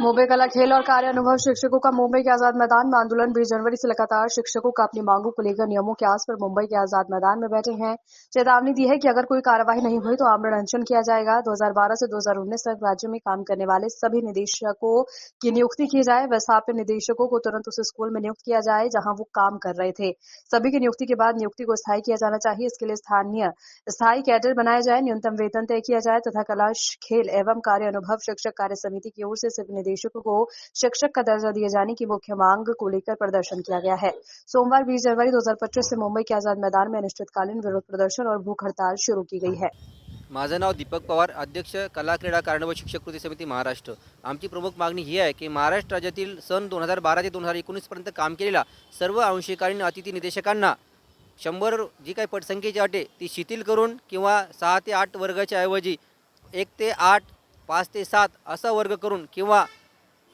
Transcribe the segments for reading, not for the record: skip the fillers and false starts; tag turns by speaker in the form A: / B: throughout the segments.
A: मुंबई कला खेल और कार्य अनुभव शिक्षकों का मुंबई के आजाद मैदान में आंदोलन 20 जनवरी से लगातार शिक्षकों का अपनी मांगों को लेकर नियमों के आस पर मुंबई के आजाद मैदान में बैठे हैं। चेतावनी दी है कि अगर कोई कार्रवाई नहीं हुई तो आमरण अनशन किया जाएगा। 2012 से 2019 तक राज्य में काम करने वाले सभी निदेशकों की नियुक्ति की जाए। विस्थापित निदेशकों को तुरंत उस स्कूल में नियुक्त किया जाए जहां वो काम कर रहे थे। सभी की नियुक्ति के बाद नियुक्ति को स्थायी किया जाना चाहिए। इसके लिए स्थायी कैडर बनाया जाए, न्यूनतम वेतन तय किया जाए तथा कला खेल एवं कार्य अनुभव शिक्षक कार्य समिति की ओर से सभी निदेशकों को शिक्षक का दर्जा दिए जाने की मुख्य मांग को लेकर प्रदर्शन किया गया है। सोमवार 20 जनवरी 2025 से मुंबई के आजाद मैदान में अनिश्चितकालीन विरोध प्रदर्शन और भूख हड़ताल शुरू की गई है।
B: माझं नाव दीपक पवार, अध्यक्ष कला क्रीडा कार्य शिक्षक कृती समिती महाराष्ट्र। आमची प्रमुख मागणी ही आहे की महाराष्ट्र राज्यातील सन 2012 ते 2019 पर्यंत काम केलेल्या सर्व अंशकालीन अतिथी निदेशकांना 100 जी काही पटसंख्येची अट आहे ती शिथिल करून किंवा 6 ते 8 वर्गाच्या ऐवजी 1 ते 8, 5 ते 7 असा वर्ग करून किंवा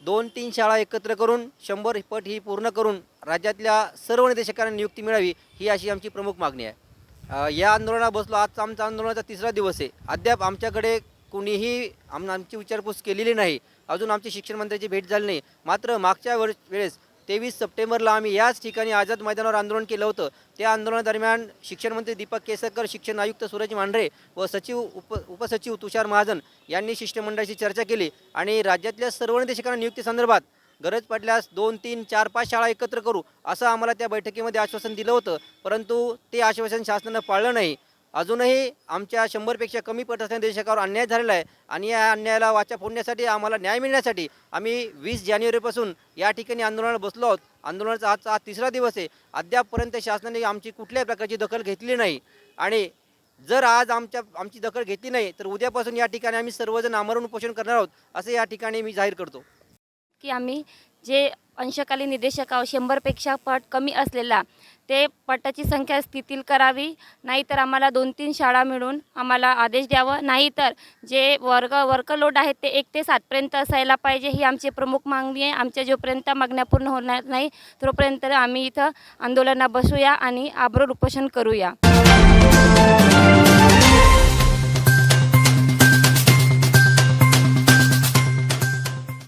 B: 2-3 शाळा एकत्र करून 100 पट ही पूर्ण करून राज्यातल्या सर्व निदेशकांना नियुक्ती मिळावी, ही अशी आमची प्रमुख मागणी आहे। या आंदोलनात बसलो। आज आमचा आंदोलनाचा 3रा दिवस आहे। अद्याप आमच्याकडे कुणीही आमची विचारपूस केलेली नाही। अजून आमची शिक्षण मंत्र्याची भेट झाली नाही। मात्र मागच्या वेळेस 23 सप्टेंबरला आम्ही याच ठिकाणी आझाद मैदानावर आंदोलन केलं होतं। त्या आंदोलनादरम्यान शिक्षण मंत्री दीपक केसरकर, शिक्षण आयुक्त सूरज मांढरे व उपसचिव तुषार महाजन यांनी शिष्टमंडळाशी चर्चा केली आणि राज्यातल्या सर्व निदेशकांना नियुक्तीसंदर्भात गरज पडल्यास 2, 3, 4, 5 शाळा एकत्र करू असं आम्हाला त्या बैठकीमध्ये आश्वासन दिलं होतं। परंतु ते आश्वासन शासनानं पाळलं नाही। अजूनही आमच्या 100 पेक्षा कमी पट असलेल्या निदेशकावर अन्याय झालेला आहे आणि या अन्यायाला वाचा फोडण्यासाठी आम्हाला न्याय मिळण्यासाठी आम्ही 20 जानेवारीपासून या ठिकाणी आंदोलनाला बसलो आहोत। आंदोलनाचा आजचा 3रा दिवस आहे। अद्यापपर्यंत शासनाने आमची कुठल्याही प्रकारची दखल घेतली नाही आणि जर आज आमची दखल घेतली नाही तर उद्यापासून या ठिकाणी आम्ही सर्वजण आमरण उपोषण करणार आहोत असे या ठिकाणी मी जाहीर करतो
C: की आम्ही जे अंशकालीन निदेशक आहोत 100पेक्षा पट कमी असलेला ते पटाची संख्या शिथिल करावी, नाहीतर आम्हाला 2-3 शाळा मिळून आम्हाला आदेश द्यावा, नाहीतर जे वर्कलोड आहे ते 1 ते 7 पर्यंत असायला पाहिजे, ही आमची प्रमुख मागणी आहे। आमच्या जोपर्यंत मागण्या पूर्ण होणार नाही तोपर्यंत आम्ही इथं आंदोलनात बसूया आणि आमरण उपोषण करूया।